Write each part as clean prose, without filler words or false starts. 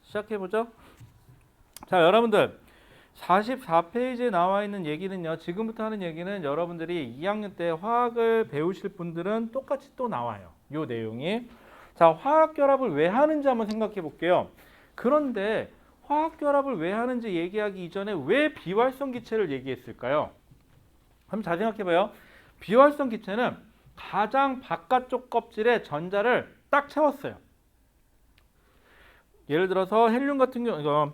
시작해보죠. 자, 여러분들 44페이지에 나와 있는 얘기는요. 지금부터 하는 얘기는 여러분들이 2학년 때 화학을 배우실 분들은 똑같이 또 나와요. 요 내용이. 자, 화학결합을 왜 하는지 한번 생각해 볼게요. 그런데 화학결합을 왜 하는지 얘기하기 이전에 왜 비활성 기체를 얘기했을까요? 한번 잘 생각해 봐요. 비활성 기체는 가장 바깥쪽 껍질에 전자를 딱 채웠어요. 예를 들어서 헬륨 같은 경우는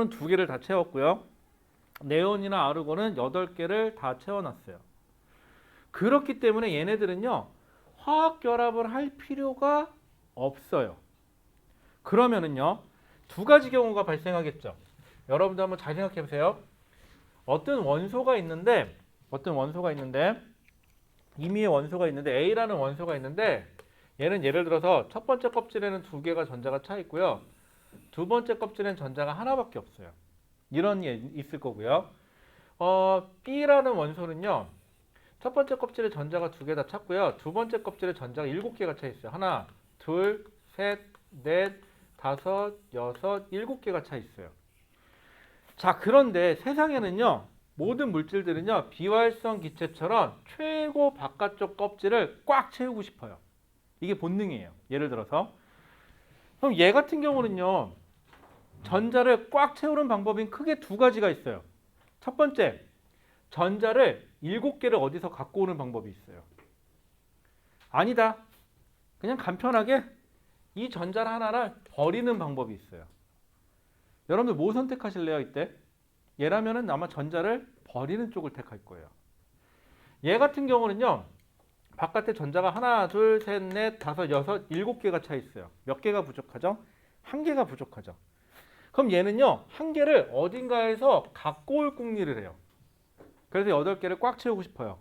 2개를 다 채웠고요. 네온이나 아르곤은 8개를 다 채워놨어요. 그렇기 때문에 얘네들은요. 화학 결합을 할 필요가 없어요. 그러면은요. 2가지 경우가 발생하겠죠. 여러분들 한번 잘 생각해 보세요. 어떤 원소가 있는데 임의의 원소가 있는데 A라는 원소가 있는데 얘는 예를 들어서 첫 번째 껍질에는 2개가 전자가 차 있고요. 두 번째 껍질엔 전자가 하나밖에 없어요. 이런 게 있을 거고요. B라는 원소는요. 첫 번째 껍질에 전자가 2개 다 찼고요. 두 번째 껍질에 전자가 7개가 차 있어요. 하나, 둘, 셋, 넷, 다섯, 여섯, 7개가 차 있어요. 자, 그런데 세상에는요. 모든 물질들은요. 비활성 기체처럼 최고 바깥쪽 껍질을 꽉 채우고 싶어요. 이게 본능이에요. 예를 들어서 그럼 얘 같은 경우는요. 전자를 꽉 채우는 방법이 크게 2가지가 있어요. 첫 번째, 전자를 7개를 어디서 갖고 오는 방법이 있어요. 아니다. 그냥 간편하게 이 전자를 하나를 버리는 방법이 있어요. 여러분들 뭐 선택하실래요, 이때? 얘라면은 아마 전자를 버리는 쪽을 택할 거예요. 얘 같은 경우는요. 바깥에 전자가 하나, 둘, 셋, 넷, 다섯, 여섯, 7개가 차 있어요. 몇 개가 부족하죠? 1개가 부족하죠. 그럼 얘는요. 1개를 어딘가에서 갖고 올 궁리를 해요. 그래서 8개를 꽉 채우고 싶어요.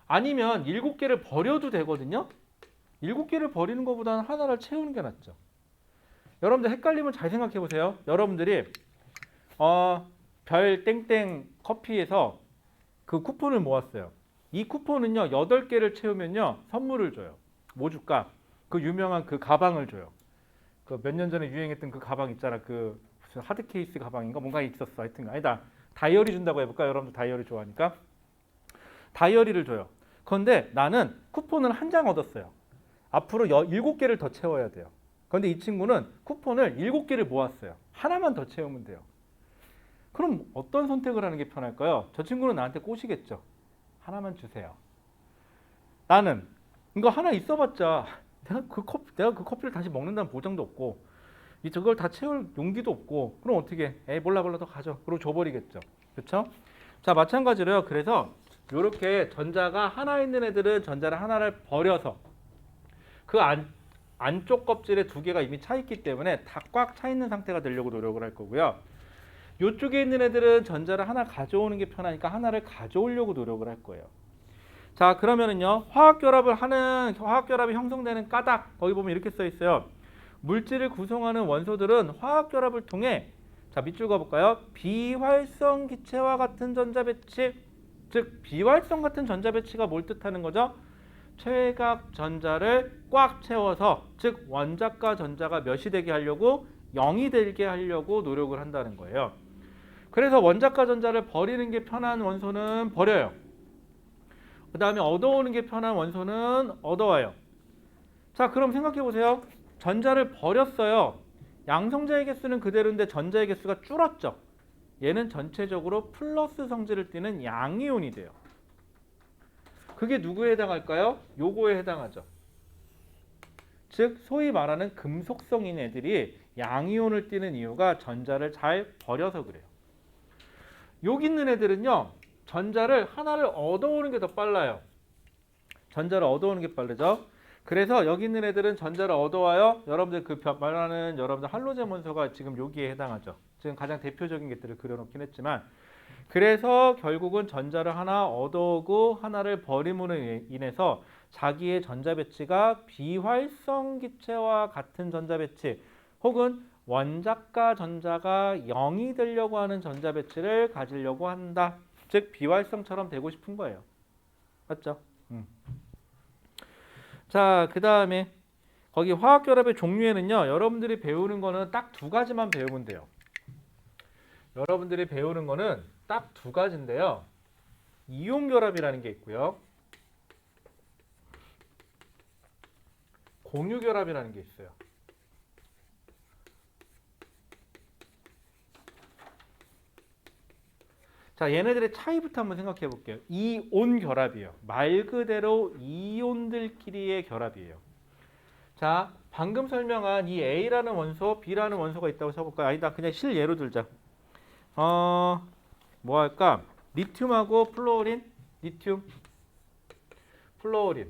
아니면 7개를 버려도 되거든요. 7개를 버리는 것보다는 하나를 채우는 게 낫죠. 여러분들 헷갈리면 잘 생각해 보세요. 여러분들이 별 땡땡 커피에서 그 쿠폰을 모았어요. 이 쿠폰은요. 8개를 채우면요. 선물을 줘요. 뭐 줄까? 그 유명한 그 가방을 줘요. 그 몇 년 전에 유행했던 그 가방 있잖아. 그 무슨 하드 케이스 가방인가 뭔가 있었어. 하여튼 아니다. 다이어리 준다고 해볼까? 여러분들 다이어리 좋아하니까. 다이어리를 줘요. 그런데 나는 쿠폰을 한 장 얻었어요. 앞으로 7개를 더 채워야 돼요. 그런데 이 친구는 쿠폰을 7개를 모았어요. 하나만 더 채우면 돼요. 그럼 어떤 선택을 하는 게 편할까요? 저 친구는 나한테 꼬시겠죠. 하나만 주세요. 나는 이거 하나 있어봤자 내가 그 커피를 다시 먹는다는 보장도 없고 저걸 다 채울 용기도 없고 그럼 어떻게 에이 몰라 더 가져. 그리고 줘버리겠죠. 그렇죠? 자, 마찬가지로요. 그래서 이렇게 전자가 하나 있는 애들은 전자를 하나를 버려서 그 안쪽 껍질에 2개가 이미 차 있기 때문에 다 꽉 차 있는 상태가 되려고 노력을 할 거고요. 이쪽에 있는 애들은 전자를 하나 가져오는 게 편하니까 하나를 가져오려고 노력을 할 거예요. 자, 그러면은요. 화학결합이 형성되는 까닭 거기 보면 이렇게 써 있어요. 물질을 구성하는 원소들은 화학결합을 통해 자, 밑줄 가볼까요? 비활성 기체와 같은 전자 배치, 즉 비활성 같은 전자 배치가 뭘 뜻하는 거죠? 최각 전자를 꽉 채워서 즉 원자과 전자가 몇이 되게 하려고 0이 되게 하려고 노력을 한다는 거예요. 그래서 원자과 전자를 버리는 게 편한 원소는 버려요. 그 다음에 얻어오는 게 편한 원소는 얻어와요. 자, 그럼 생각해 보세요. 전자를 버렸어요. 양성자의 개수는 그대로인데 전자의 개수가 줄었죠. 얘는 전체적으로 플러스 성질을 띠는 양이온이 돼요. 그게 누구에 해당할까요? 요거에 해당하죠. 즉 소위 말하는 금속성인 애들이 양이온을 띠는 이유가 전자를 잘 버려서 그래요. 여기 있는 애들은요. 전자를 하나를 얻어오는 게 더 빨라요. 전자를 얻어오는 게 빠르죠. 그래서 여기 있는 애들은 전자를 얻어와요. 여러분들 그 말하는 여러분들 할로젠 원소가 지금 여기에 해당하죠. 지금 가장 대표적인 것들을 그려놓긴 했지만 그래서 결국은 전자를 하나 얻어오고 하나를 버림으로 인해서 자기의 전자 배치가 비활성 기체와 같은 전자 배치 혹은 원자과 전자가 0이 되려고 하는 전자 배치를 가지려고 한다. 즉 비활성처럼 되고 싶은 거예요. 맞죠? 자, 그 다음에 거기 화학결합의 종류에는요. 여러분들이 배우는 거는 딱 두 가지만 배우면 돼요. 여러분들이 배우는 거는 딱 두 가지인데요. 이온결합이라는 게 있고요. 공유결합이라는 게 있어요. 자, 얘네들의 차이부터 한번 생각해 볼게요. 이온 결합이에요. 말 그대로 이온들끼리의 결합이에요. 자, 방금 설명한 이 A라는 원소, B라는 원소가 있다고 쳐볼까요? 아니다, 그냥 실예로 들자. 뭐 할까? 리튬하고 플루오린, 리튬, 플루오린.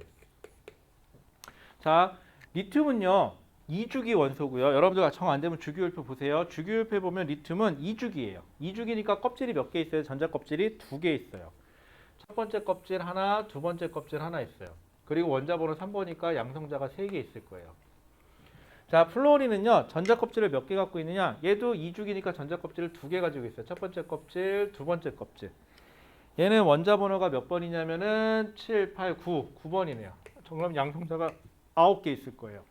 자, 리튬은요 2주기 원소고요. 여러분들 정 안 되면 주기율표 보세요. 주기율표 보면 리튬은 2주기예요. 2주기니까 껍질이 몇 개 있어요? 전자 껍질이 2개 있어요. 첫 번째 껍질 하나, 두 번째 껍질 하나 있어요. 그리고 원자 번호 3번이니까 양성자가 3개 있을 거예요. 자, 플루오린은요 전자 껍질을 몇 개 갖고 있느냐? 얘도 2주기니까 전자 껍질을 2개 가지고 있어요. 첫 번째 껍질, 두 번째 껍질. 얘는 원자 번호가 몇 번이냐면은 7, 8, 9, 9번이네요. 그럼 양성자가 9개 있을 거예요.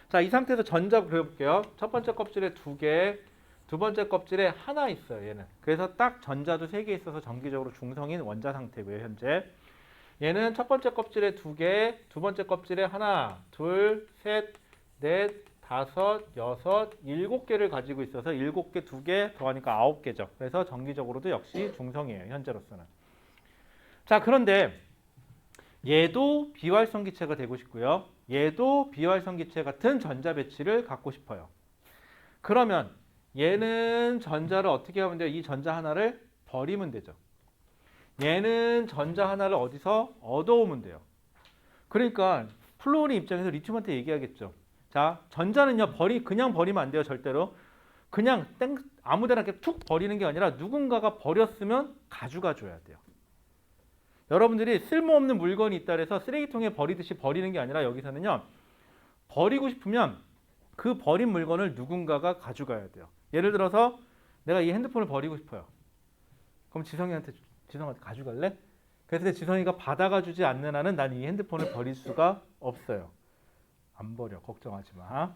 자, 이 상태에서 전자 그려볼게요. 첫 번째 껍질에 2개, 두 번째 껍질에 하나 있어요. 얘는. 그래서 딱 전자도 3개 있어서 정기적으로 중성인 원자 상태고요. 현재. 얘는 첫 번째 껍질에 2개, 두 번째 껍질에 하나, 둘, 셋, 넷, 다섯, 여섯, 7개를 가지고 있어서 7개, 2개 더하니까 9개죠. 그래서 정기적으로도 역시 중성이에요. 현재로서는. 자, 그런데 얘도 비활성기체가 되고 싶고요. 얘도 비활성기체 같은 전자 배치를 갖고 싶어요. 그러면 얘는 전자를 어떻게 하면 돼요? 이 전자 하나를 버리면 되죠. 얘는 전자 하나를 어디서 얻어오면 돼요. 그러니까 플루오린 입장에서 리튬한테 얘기하겠죠. 자, 전자는요 그냥 버리면 안 돼요. 절대로. 그냥 아무데나 이렇게 툭 버리는 게 아니라 누군가가 버렸으면 가져가 줘야 돼요. 여러분들이 쓸모없는 물건이 있다 그래서 쓰레기통에 버리듯이 버리는 게 아니라 여기서는요. 버리고 싶으면 그 버린 물건을 누군가가 가져가야 돼요. 예를 들어서 내가 이 핸드폰을 버리고 싶어요. 그럼 지성이한테 가져갈래? 그래서 지성이가 받아가 주지 않는 한은 난 이 핸드폰을 버릴 수가 없어요. 안 버려. 걱정하지 마.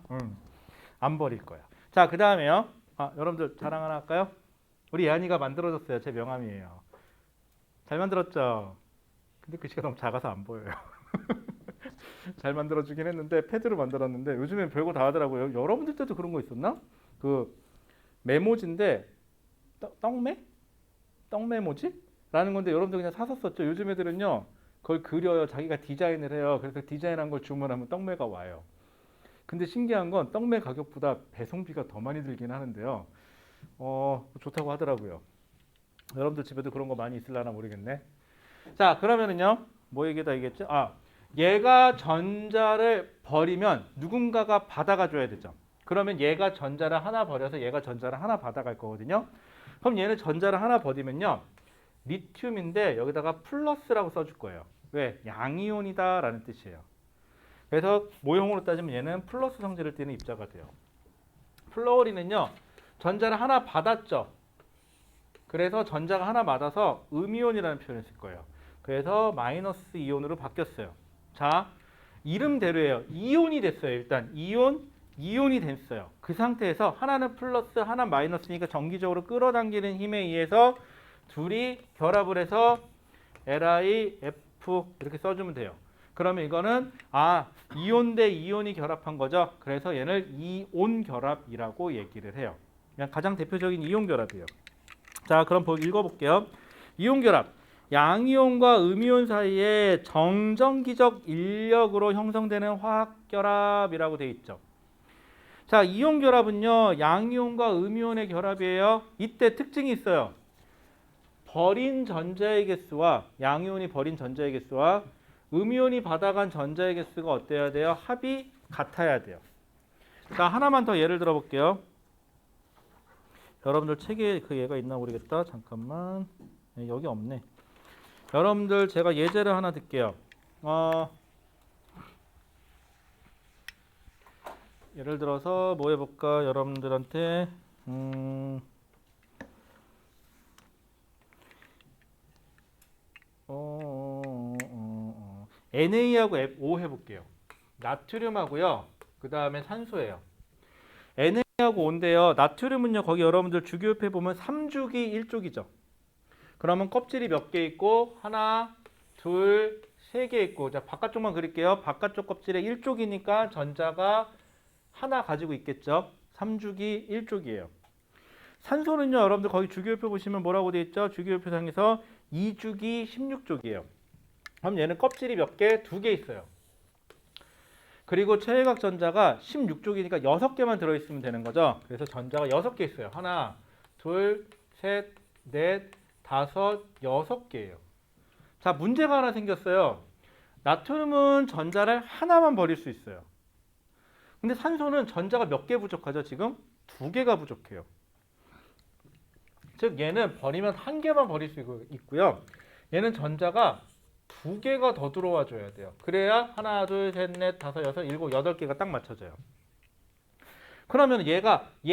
안 버릴 거야. 자, 그 다음에요. 여러분들 자랑 하나 할까요? 우리 예한이가 만들어줬어요. 제 명함이에요. 잘 만들었죠? 근데 글씨가 너무 작아서 안 보여요. 잘 만들어주긴 했는데 패드로 만들었는데 요즘엔 별거 다 하더라고요. 여러분들 때도 그런 거 있었나? 그 메모지인데 떡메? 떡메모지? 라는 건데 여러분들 그냥 사서 썼죠. 요즘 애들은요. 그걸 그려요. 자기가 디자인을 해요. 그래서 디자인한 걸 주문하면 떡메가 와요. 근데 신기한 건 떡메 가격보다 배송비가 더 많이 들긴 하는데요. 좋다고 하더라고요. 여러분들 집에도 그런 거 많이 있을라나 모르겠네. 자, 그러면은요. 뭐 얘기했죠? 얘가 전자를 버리면 누군가가 받아가 줘야 되죠. 그러면 얘가 전자를 하나 버려서 얘가 전자를 하나 받아갈 거거든요. 그럼 얘는 전자를 하나 버리면요. 리튬인데 여기다가 플러스라고 써줄 거예요. 왜? 양이온이다 라는 뜻이에요. 그래서 모형으로 따지면 얘는 플러스 성질을 띠는 입자가 돼요. 플루오린은요. 전자를 하나 받았죠. 그래서 전자가 하나 맞아서 음이온이라는 표현을 쓸 거예요. 그래서 마이너스 이온으로 바뀌었어요. 자, 이름대로예요. 이온이 됐어요. 일단 이온이 됐어요. 그 상태에서 하나는 플러스, 하나는 마이너스니까 정기적으로 끌어당기는 힘에 의해서 둘이 결합을 해서 LiF 이렇게 써주면 돼요. 그러면 이거는 이온 대 이온이 결합한 거죠. 그래서 얘를 이온 결합이라고 얘기를 해요. 그냥 가장 대표적인 이온 결합이에요. 자, 그럼 읽어볼게요. 이온 결합. 양이온과 음이온 사이에 정전기적 인력으로 형성되는 화학 결합이라고 되어 있죠. 자, 이온 결합은요. 양이온과 음이온의 결합이에요. 이때 특징이 있어요. 버린 전자의 개수와 양이온이 버린 전자의 개수와 음이온이 받아간 전자의 개수가 어때야 돼요? 합이 같아야 돼요. 자, 하나만 더 예를 들어 볼게요. 여러분들 책에 그 예가 있나 모르겠다. 잠깐만. 여기 없네. 여러분들 제가 예제를 하나 드릴게요. 예를 들어서 뭐 해볼까? 여러분들한테 NA하고 O 해볼게요. 나트륨하고요. 그 다음에 산소예요. Na하고 O인데요. 나트륨은요. 거기 여러분들 주기율표 보면 3주기 1쪽이죠. 그러면 껍질이 몇 개 있고 하나, 둘, 세 개 있고 자 바깥쪽만 그릴게요. 바깥쪽 껍질에 1쪽이니까 전자가 하나 가지고 있겠죠. 3주기 1쪽이에요. 산소는요. 여러분들 거기 주기율표 보시면 뭐라고 되어 있죠? 주기율표상에서 2주기 16쪽이에요. 그럼 얘는 껍질이 몇 개? 2개 있어요. 그리고 최외각 전자가 16쪽이니까 6개만 들어있으면 되는 거죠. 그래서 전자가 6개 있어요. 하나, 둘, 셋, 넷, 다섯, 6개예요. 자, 문제가 하나 생겼어요. 나트륨은 전자를 하나만 버릴 수 있어요. 근데 산소는 전자가 몇 개 부족하죠? 지금 2개가 부족해요. 즉 얘는 버리면 1개만 버릴 수 있고요. 얘는 전자가 2개가 더 들어와 줘야 돼요. 그래야 하나, 둘, 셋, 넷, 다섯, 여섯, 일곱, 8개가 딱 맞춰져요. 그러면 얘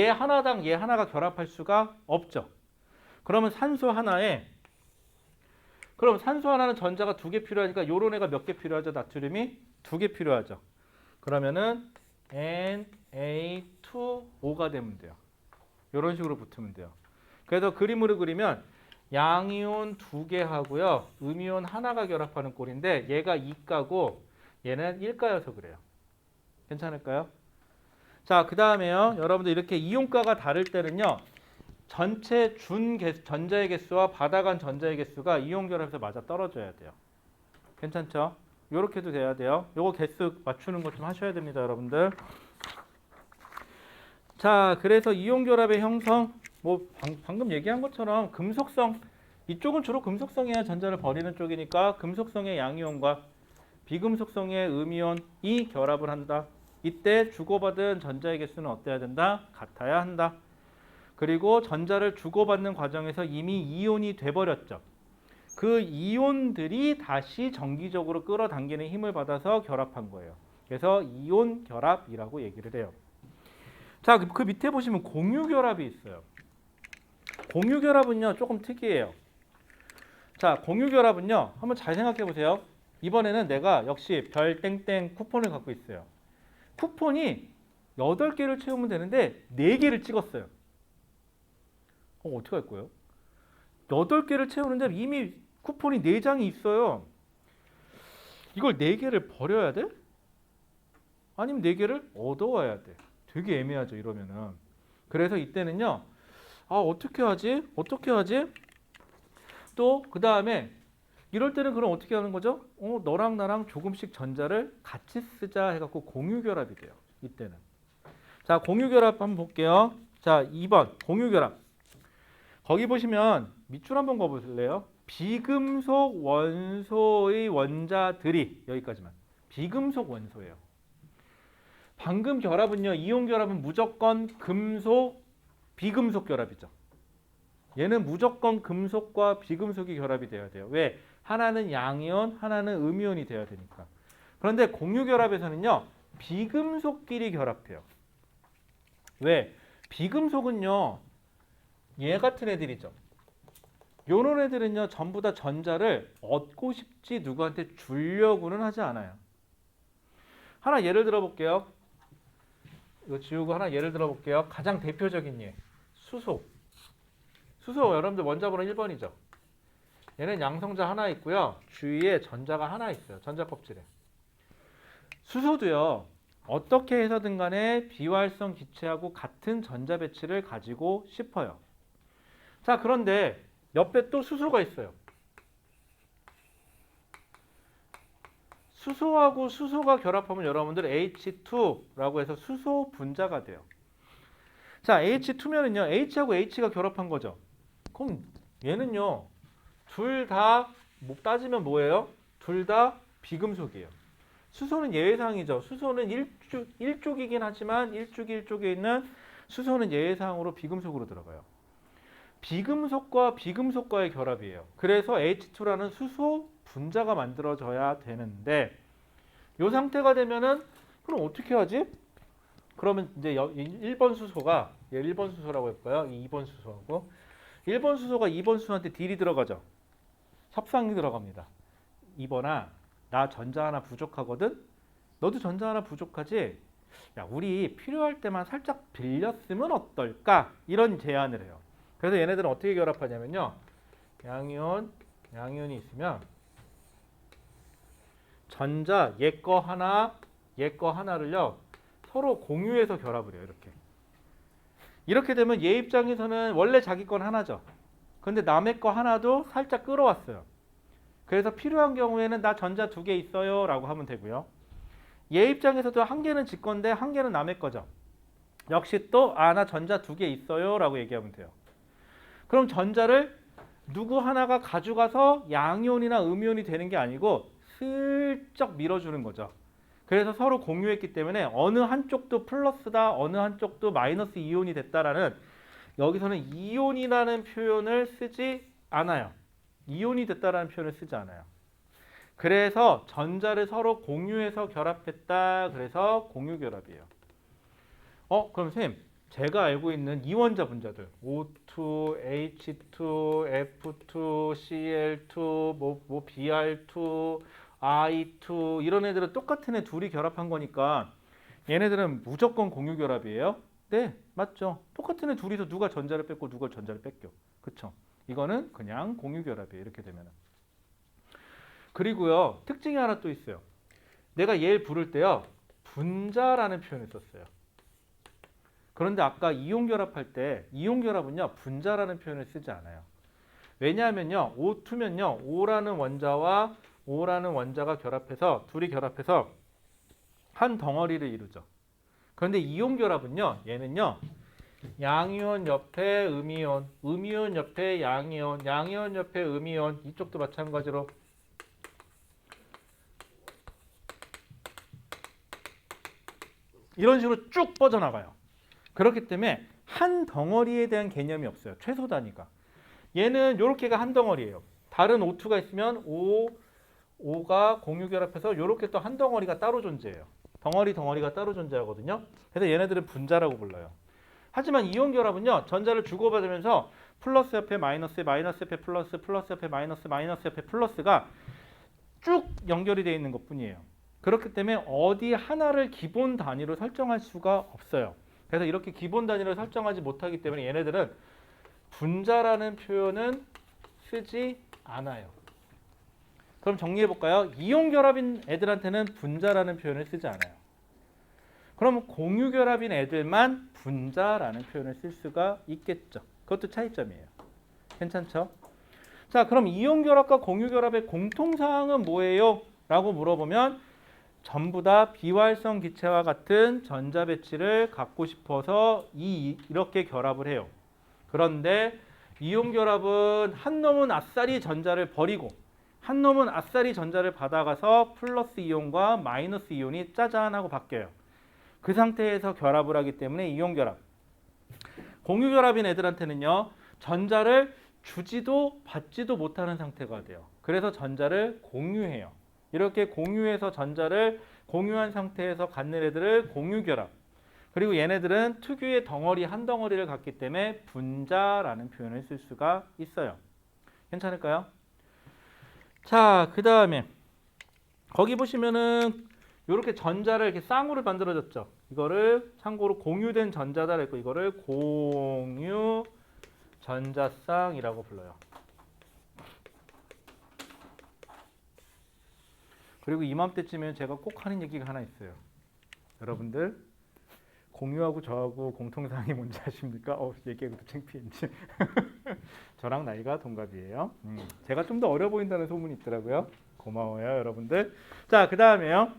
하나당 얘 하나가 결합할 수가 없죠. 그러면 산소 하나는 전자가 2개 필요하니까 요런 애가 몇 개 필요하죠? 나트륨이 2개 필요하죠. 그러면은 Na2O가 되면 돼요. 요런 식으로 붙으면 돼요. 그래서 그림으로 그리면 양이온 2개 하고요. 음이온 하나가 결합하는 꼴인데 얘가 2가고 얘는 1가여서 그래요. 괜찮을까요? 자, 그 다음에요. 여러분들 이렇게 이온가가 다를 때는요. 전체 전자의 개수와 받아간 전자의 개수가 이온 결합에서 맞아 떨어져야 돼요. 괜찮죠? 요렇게도 돼야 돼요. 요거 개수 맞추는 것 좀 하셔야 됩니다, 여러분들. 자, 그래서 이온 결합의 형성 뭐 방금 얘기한 것처럼 금속성 이쪽은 주로 금속성이야 전자를 버리는 쪽이니까 금속성의 양이온과 비금속성의 음이온이 결합을 한다. 이때 주고받은 전자의 개수는 어때야 된다? 같아야 한다. 그리고 전자를 주고받는 과정에서 이미 이온이 돼버렸죠. 그 이온들이 다시 정기적으로 끌어당기는 힘을 받아서 결합한 거예요. 그래서 이온 결합이라고 얘기를 해요. 자, 그 밑에 보시면 공유 결합이 있어요. 공유 결합은요 조금 특이해요. 자, 공유 결합은요 한번 잘 생각해 보세요. 이번에는 내가 역시 별 땡땡 쿠폰을 갖고 있어요. 쿠폰이 8개를 채우면 되는데 4개를 찍었어요. 어떻게 할 거예요? 8개를 채우는데 이미 쿠폰이 4장이 있어요. 이걸 4개를 버려야 돼? 아니면 4개를 얻어와야 돼? 되게 애매하죠, 이러면은. 그래서 이때는요. 어떻게 하지? 또 그 다음에 이럴 때는 그럼 어떻게 하는 거죠? 너랑 나랑 조금씩 전자를 같이 쓰자 해갖고 공유 결합이 돼요. 이때는. 자, 공유 결합 한번 볼게요. 자, 2번 공유 결합. 거기 보시면 밑줄 한번 그어보실래요? 비금속 원소의 원자들이 여기까지만. 비금속 원소예요. 방금 결합은요. 이온 결합은 무조건 금속, 비금속 결합이죠. 얘는 무조건 금속과 비금속이 결합이 돼야 돼요. 왜? 하나는 양이온, 하나는 음이온이 돼야 되니까. 그런데 공유 결합에서는요. 비금속끼리 결합해요. 왜? 비금속은요. 얘 같은 애들이죠. 요런 애들은요. 전부 다 전자를 얻고 싶지 누구한테 주려고는 하지 않아요. 하나 예를 들어 볼게요. 이거 지우고 하나 예를 들어 볼게요. 가장 대표적인 예. 수소. 수소 여러분들 원자번호 1번이죠. 얘는 양성자 하나 있고요. 주위에 전자가 하나 있어요. 전자 껍질에. 수소도요. 어떻게 해서든 간에 비활성 기체하고 같은 전자 배치를 가지고 싶어요. 자, 그런데 옆에 또 수소가 있어요. 수소하고 수소가 결합하면 여러분들 H2라고 해서 수소 분자가 돼요. 자, H2면은요. H하고 H가 결합한 거죠. 그럼 얘는요. 둘 다 따지면 뭐예요? 둘 다 비금속이에요. 수소는 예외사항이죠. 수소는 일쪽이긴 하지만 일쪽에 있는 수소는 예외사항으로 비금속으로 들어가요. 비금속과 비금속과의 결합이에요. 그래서 H2라는 수소 분자가 만들어져야 되는데 이 상태가 되면은 그럼 어떻게 하지? 그러면 이제 1번 수소가 1번 수소라고 할까요? 2번 수소하고 1번 수소가 2번 수소한테 딜이 들어가죠. 협상이 들어갑니다. 2번아 나 전자 하나 부족하거든. 너도 전자 하나 부족하지? 야, 우리 필요할 때만 살짝 빌렸으면 어떨까? 이런 제안을 해요. 그래서 얘네들은 어떻게 결합하냐면요. 양이온이 있으면 전자 얘 거 하나, 얘 거 하나를요. 서로 공유해서 결합을 해요. 이렇게 되면 얘 입장에서는 원래 자기 건 하나죠. 근데 남의 거 하나도 살짝 끌어왔어요. 그래서 필요한 경우에는 나 전자 2개 있어요 라고 하면 되고요. 얘 입장에서도 한 개는 지 건데 한 개는 남의 거죠. 역시 또 나 전자 2개 있어요 라고 얘기하면 돼요. 그럼 전자를 누구 하나가 가져가서 양이온이나 음이온이 되는 게 아니고 슬쩍 밀어주는 거죠. 그래서 서로 공유했기 때문에 어느 한쪽도 플러스다, 어느 한쪽도 마이너스 이온이 됐다라는, 여기서는 이온이라는 표현을 쓰지 않아요. 이온이 됐다라는 표현을 쓰지 않아요. 그래서 전자를 서로 공유해서 결합했다. 그래서 공유결합이에요. 그럼 선생님, 제가 알고 있는 이원자 분자들 O2, H2, F2, Cl2, Br2, I2 이런 애들은 똑같은 애 둘이 결합한 거니까 얘네들은 무조건 공유결합이에요? 네, 맞죠. 똑같은 애 둘이서 누가 전자를 뺐고 누가 전자를 뺏겨. 그쵸? 이거는 그냥 공유결합이에요. 이렇게 되면은. 그리고요, 특징이 하나 또 있어요. 내가 얘를 부를 때요, 분자라는 표현을 썼어요. 그런데 아까 이온결합할 때 이온결합은요, 분자라는 표현을 쓰지 않아요. 왜냐하면요, O2면요, O라는 원자가 결합해서, 둘이 결합해서 한 덩어리를 이루죠. 그런데 이온결합은요, 얘는요, 양이온 옆에 음이온, 음이온 옆에 양이온, 양이온 옆에 음이온, 이쪽도 마찬가지로 이런 식으로 쭉 뻗어나가요. 그렇기 때문에 한 덩어리에 대한 개념이 없어요. 최소 단위가. 얘는 요렇게가 한 덩어리예요. 다른 O2가 있으면 O가 공유결합해서 요렇게 또 한 덩어리가 따로 존재해요. 덩어리가 따로 존재하거든요. 그래서 얘네들은 분자라고 불러요. 하지만 이온결합은요, 전자를 주고받으면서 플러스 옆에 마이너스, 마이너스 옆에 플러스, 플러스 옆에 마이너스, 마이너스 옆에 플러스가 쭉 연결이 되어 있는 것뿐이에요. 그렇기 때문에 어디 하나를 기본 단위로 설정할 수가 없어요. 그래서 이렇게 기본 단위로 설정하지 못하기 때문에 얘네들은 분자라는 표현은 쓰지 않아요. 그럼 정리해 볼까요? 이온결합인 애들한테는 분자라는 표현을 쓰지 않아요. 그럼 공유결합인 애들만 분자라는 표현을 쓸 수가 있겠죠. 그것도 차이점이에요. 괜찮죠? 자, 그럼 이온결합과 공유결합의 공통사항은 뭐예요? 라고 물어보면 전부 다 비활성 기체와 같은 전자 배치를 갖고 싶어서 이렇게 결합을 해요. 그런데 이온결합은 한 놈은 아싸리 전자를 버리고 한 놈은 아싸리 전자를 받아가서 플러스 이온과 마이너스 이온이 짜잔 하고 바뀌어요. 그 상태에서 결합을 하기 때문에 이온결합. 공유결합인 애들한테는요, 전자를 주지도 받지도 못하는 상태가 돼요. 그래서 전자를 공유해요. 이렇게 공유해서 전자를 공유한 상태에서 갖는 애들을 공유결합. 그리고 얘네들은 특유의 덩어리 한 덩어리를 갖기 때문에 분자라는 표현을 쓸 수가 있어요. 괜찮을까요? 자, 그 다음에 거기 보시면은 이렇게 전자를 이렇게 쌍으로 만들어졌죠. 이거를 참고로 공유된 전자다 그랬고 이거를 공유 전자쌍이라고 불러요. 그리고 이맘때쯤에 제가 꼭 하는 얘기가 하나 있어요. 여러분들 공유하고 저하고 공통사항이 뭔지 아십니까? 얘기하기도 창피했지. 저랑 나이가 동갑이에요. 제가 좀 더 어려 보인다는 소문이 있더라고요. 고마워요, 여러분들. 자, 그 다음에요.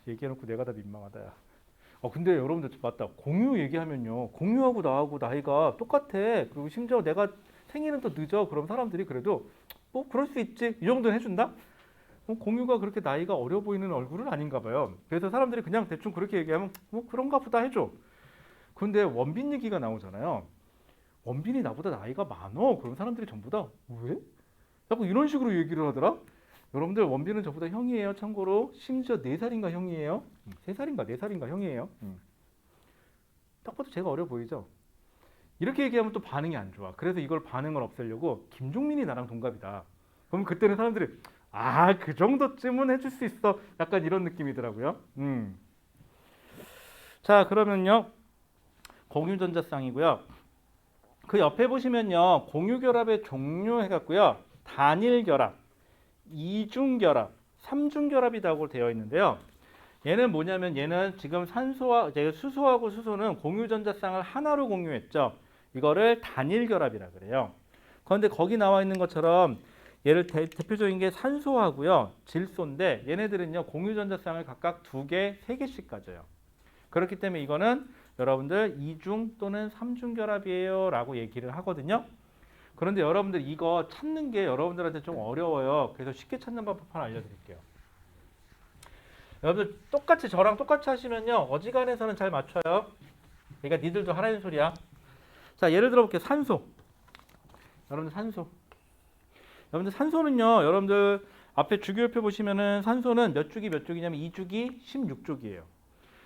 얘기해놓고 내가 다 민망하다. 야. 근데 여러분들 맞다. 공유 얘기하면요. 공유하고 나하고 나이가 똑같아. 그리고 심지어 내가 생일은 또 늦어. 그럼 사람들이 그래도 뭐 그럴 수 있지. 이 정도는 해준다? 공유가 그렇게 나이가 어려 보이는 얼굴은 아닌가 봐요. 그래서 사람들이 그냥 대충 그렇게 얘기하면 뭐 그런가 보다 해줘. 근데 원빈 얘기가 나오잖아요. 원빈이 나보다 나이가 많어. 그럼 사람들이 전부 다 왜? 자꾸 이런 식으로 얘기를 하더라. 여러분들 원빈은 저보다 형이에요. 참고로 심지어 4살인가 형이에요. 3살인가 4살인가 형이에요. 딱 봐도 제가 어려 보이죠. 이렇게 얘기하면 또 반응이 안 좋아. 그래서 이걸 반응을 없애려고 김종민이 나랑 동갑이다. 그럼 그때는 사람들이 아, 그 정도쯤은 해줄 수 있어. 약간 이런 느낌이더라고요. 자, 그러면요. 공유전자쌍이고요. 그 옆에 보시면요. 공유결합의 종류 해갖고요. 단일결합, 이중결합, 삼중결합이라고 되어 있는데요. 얘는 뭐냐면 얘는 지금 산소와 수소하고 수소는 공유전자쌍을 하나로 공유했죠. 이거를 단일결합이라 그래요. 그런데 거기 나와 있는 것처럼 얘를 대표적인 게 산소하고요. 질소인데 얘네들은요. 공유전자쌍을 각각 2개, 3개씩 가져요. 그렇기 때문에 이거는 여러분들 이중 또는 삼중 결합이에요 라고 얘기를 하거든요. 그런데 여러분들 이거 찾는 게 여러분들한테 좀 어려워요. 그래서 쉽게 찾는 방법 하나 알려드릴게요. 여러분들 똑같이 저랑 똑같이 하시면요. 어지간해서는 잘 맞춰요. 그러니까 니들도 하라는 소리야. 자, 예를 들어 볼게요. 산소. 여러분들 산소. 여러분들 산소는요. 여러분들 앞에 주기율표 보시면은 산소는 몇 주기 몇 주기냐면 2주기 16주기예요.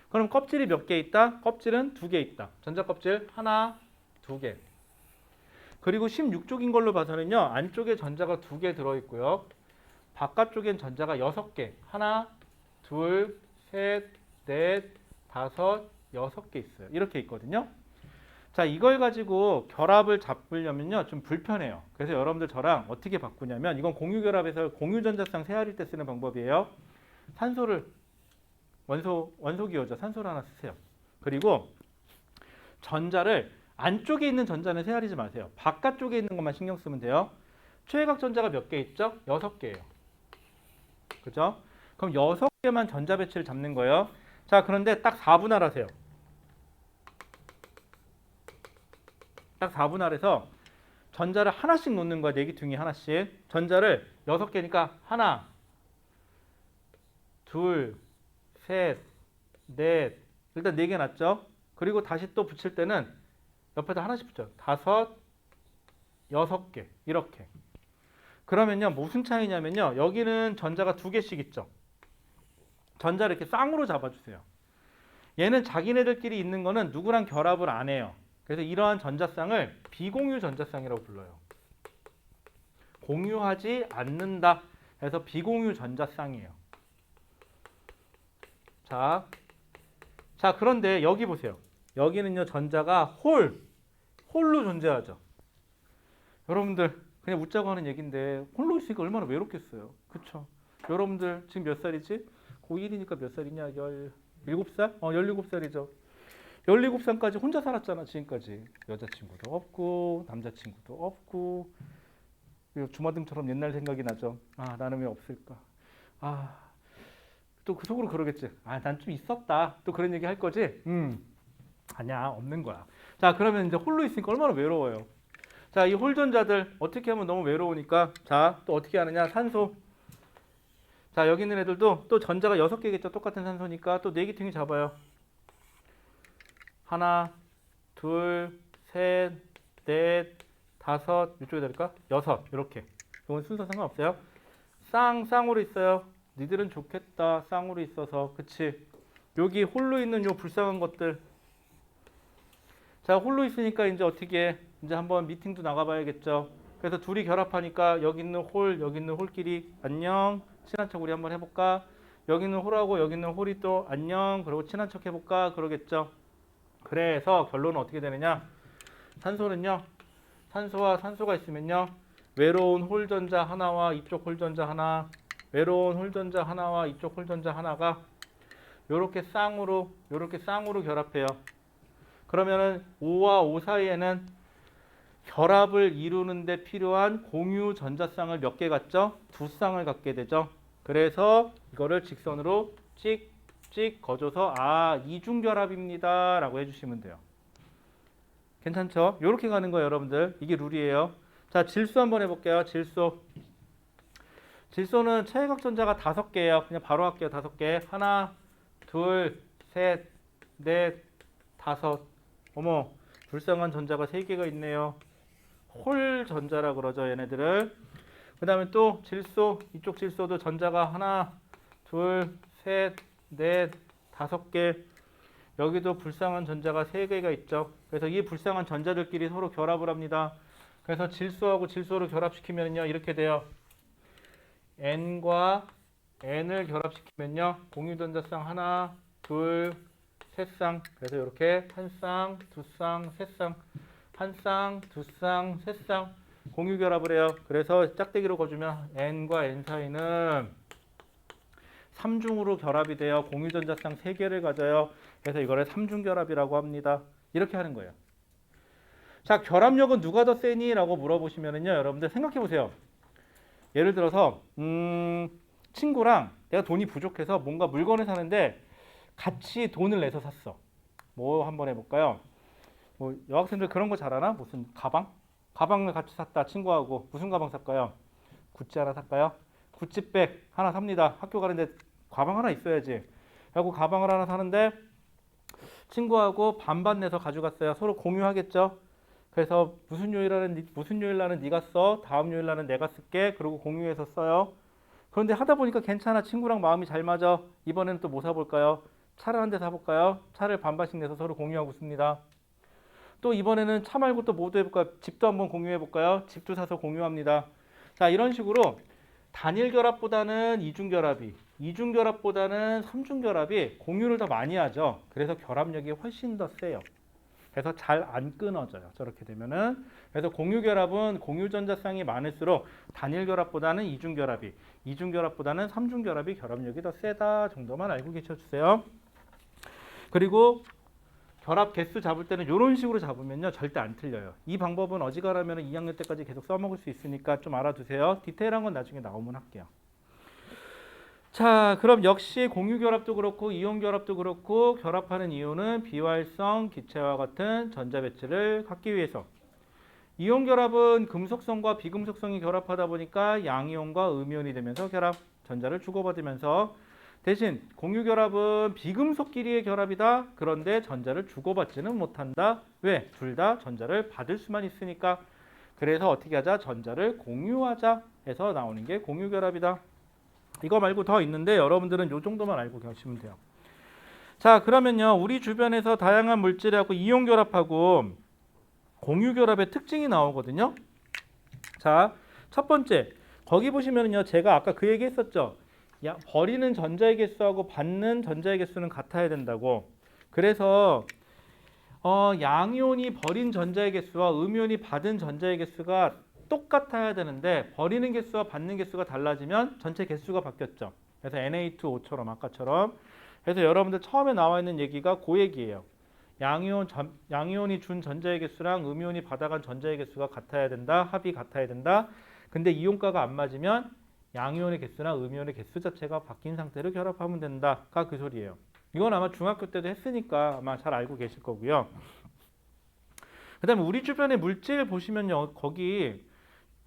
그럼 껍질이 몇 개 있다? 껍질은 2개 있다. 전자 껍질 하나, 2개. 그리고 16쪽인 걸로 봐서는요. 안쪽에 전자가 2개 들어있고요. 바깥쪽엔 전자가 6개. 하나, 둘, 셋, 넷, 다섯, 6개 있어요. 이렇게 있거든요. 자, 이걸 가지고 결합을 잡으려면요. 좀 불편해요. 그래서 여러분들 저랑 어떻게 바꾸냐면 이건 공유결합에서 공유전자쌍 세알일 때 쓰는 방법이에요. 산소를 원소기호죠. 산소를 하나 쓰세요. 그리고 전자를 안쪽에 있는 전자는 세알이지 마세요. 바깥쪽에 있는 것만 신경 쓰면 돼요. 최외각 전자가 몇 개 있죠? 6개예요. 그죠? 그럼 6개만 전자 배치를 잡는 거예요. 자, 그런데 딱 4분할하세요. 딱 4분할해서 전자를 하나씩 놓는 거야. 네기둥이 하나씩. 전자를 6개니까 하나, 둘, 셋, 넷, 일단 4개 놨죠. 그리고 다시 또 붙일 때는 옆에다 하나씩 붙여요. 5, 6개 이렇게. 그러면요 무슨 차이냐면요 여기는 전자가 2개씩 있죠. 전자를 이렇게 쌍으로 잡아주세요. 얘는 자기네들끼리 있는 거는 누구랑 결합을 안 해요. 그래서 이러한 전자쌍을 비공유 전자쌍이라고 불러요. 공유하지 않는다 해서 비공유 전자쌍이에요. 자, 그런데 여기 보세요. 여기는요 전자가 홀로 존재하죠. 여러분들 그냥 웃자고 하는 얘기인데 홀로 있으니까 얼마나 외롭겠어요. 그쵸? 여러분들 지금 몇 살이지? 고1이니까 몇 살이냐? 17살? 17살이죠. 17살까지 혼자 살았잖아 지금까지. 여자친구도 없고 남자친구도 없고 주마등처럼 옛날 생각이 나죠. 아 나는 왜 없을까? 아 또 그 속으로 그러겠지. 아 난 좀 있었다. 또 그런 얘기 할 거지? 아니야 없는 거야. 자 그러면 이제 홀로 있으니까 얼마나 외로워요. 자 이 홀전자들 어떻게 하면 너무 외로우니까 자 또 어떻게 하느냐 산소. 자 여기 있는 애들도 또 전자가 6개겠죠. 똑같은 산소니까 또 4기둥이 잡아요. 하나, 둘, 셋, 넷, 다섯, 이쪽에 될까? 6 이렇게. 이건 순서 상관없어요. 쌍으로 있어요. 니들은 좋겠다. 쌍으로 있어서. 그치? 여기 홀로 있는 요 불쌍한 것들. 자 홀로 있으니까 이제 어떻게 해? 이제 한번 미팅도 나가봐야겠죠. 그래서 둘이 결합하니까 여기 있는 여기 있는 홀끼리 안녕. 친한 척 우리 한번 해볼까? 여기 있는 홀하고 여기 있는 홀이 또 안녕. 그리고 친한 척 해볼까? 그러겠죠. 그래서 결론은 어떻게 되느냐? 산소는요. 산소와 산소가 있으면요. 외로운 홀전자 하나와 이쪽 홀전자 하나, 외로운 홀전자 하나와 이쪽 홀전자 하나가 요렇게 쌍으로 결합해요. 그러면은 O와 O 사이에는 결합을 이루는 데 필요한 공유 전자쌍을 몇 개 갖죠? 2쌍을 갖게 되죠. 그래서 이거를 직선으로 찍 거줘서 이중결합입니다 라고 해주시면 돼요. 괜찮죠? 이렇게 가는 거예요 여러분들. 이게 룰이에요. 자 질소 한번 해볼게요. 질소는 최외각 전자가 5개예요. 그냥 바로 할게요. 5개. 하나, 둘, 셋, 넷, 다섯. 어머 불쌍한 전자가 3개가 있네요. 홀 전자라 그러죠 얘네들을. 그 다음에 또 질소, 이쪽 질소도 전자가 하나, 둘, 셋, 넷, 5개. 여기도 불쌍한 전자가 3개가 있죠. 그래서 이 불쌍한 전자들끼리 서로 결합을 합니다. 그래서 질소하고 질소를 결합시키면요 이렇게 돼요. n과 n을 결합시키면요. 공유전자쌍 하나, 둘, 세 쌍. 그래서 이렇게 한 쌍, 두 쌍, 세 쌍, 한 쌍, 두 쌍, 세 쌍. 공유 결합을 해요. 그래서 짝대기로 거주면 n과 n 사이는 3중으로 결합이 돼요. 공유전자쌍 3개를 가져요. 그래서 이거를 3중 결합이라고 합니다. 이렇게 하는 거예요. 자, 결합력은 누가 더 세니? 라고 물어보시면은요. 여러분들 생각해 보세요. 예를 들어서 친구랑 내가 돈이 부족해서 뭔가 물건을 사는데 같이 돈을 내서 샀어. 뭐 한번 해볼까요? 뭐 여학생들 그런 거 잘 아나? 무슨 가방? 가방을 같이 샀다. 친구하고 무슨 가방 살까요? 구찌 하나 살까요? 구찌백 하나 삽니다. 학교 가는데 가방 하나 있어야지. 그리고 가방을 하나 사는데 친구하고 반반 내서 가져갔어요. 서로 공유하겠죠. 그래서 무슨 요일 날은 네가 써, 다음 요일 날은 내가 쓸게. 그리고 공유해서 써요. 그런데 하다 보니까 괜찮아. 친구랑 마음이 잘 맞아. 이번에는 또 뭐 사볼까요? 차를 한 대 사볼까요? 차를 반반씩 내서 서로 공유하고 씁니다. 또 이번에는 차 말고 또 뭐도 해볼까요? 집도 한번 공유해볼까요? 집도 사서 공유합니다. 자, 이런 식으로 단일 결합보다는 이중 결합이, 이중 결합보다는 삼중 결합이 공유를 더 많이 하죠. 그래서 결합력이 훨씬 더 세요. 그래서 잘 안 끊어져요. 저렇게 되면은. 그래서 공유 결합은 공유 전자쌍이 많을수록 단일 결합보다는 이중 결합이, 이중 결합보다는 삼중 결합이 결합력이 더 세다 정도만 알고 계셔 주세요. 그리고 결합 개수 잡을 때는 이런 식으로 잡으면요. 절대 안 틀려요. 이 방법은 어지간하면 2학년 때까지 계속 써먹을 수 있으니까 좀 알아두세요. 디테일한 건 나중에 나오면 할게요. 자, 그럼 역시 공유 결합도 그렇고 이온 결합도 그렇고 결합하는 이유는 비활성 기체와 같은 전자 배치를 갖기 위해서. 이온 결합은 금속성과 비금속성이 결합하다 보니까 양이온과 음이온이 되면서 결합, 전자를 주고받으면서 대신 공유 결합은 비금속끼리의 결합이다. 그런데 전자를 주고받지는 못한다. 왜? 둘 다 전자를 받을 수만 있으니까. 그래서 어떻게 하자? 전자를 공유하자 해서 나오는 게 공유 결합이다. 이거 말고 더 있는데 여러분들은 이 정도만 알고 계시면 돼요. 자, 그러면요. 우리 주변에서 다양한 물질하고 이온 결합하고 공유 결합의 특징이 나오거든요. 자, 첫 번째. 거기 보시면요. 제가 아까 그 얘기 했었죠. 버리는 전자의 개수하고 받는 전자의 개수는 같아야 된다고. 그래서 양이온이 버린 전자의 개수와 음이온이 받은 전자의 개수가 똑같아야 되는데 버리는 개수와 받는 개수가 달라지면 전체 개수가 바뀌었죠. 그래서 Na2O 처럼 아까처럼. 그래서 여러분들 처음에 나와 있는 얘기가 그 얘기예요. 양이온이 준 전자의 개수랑 음이온이 받아간 전자의 개수가 같아야 된다. 합이 같아야 된다. 근데 이온가가 안 맞으면 양이온의 개수나 음이온의 개수 자체가 바뀐 상태로 결합하면 된다가 그 소리예요. 이건 아마 중학교 때도 했으니까 아마 잘 알고 계실 거고요. 그 다음에 우리 주변의 물질 보시면요. 거기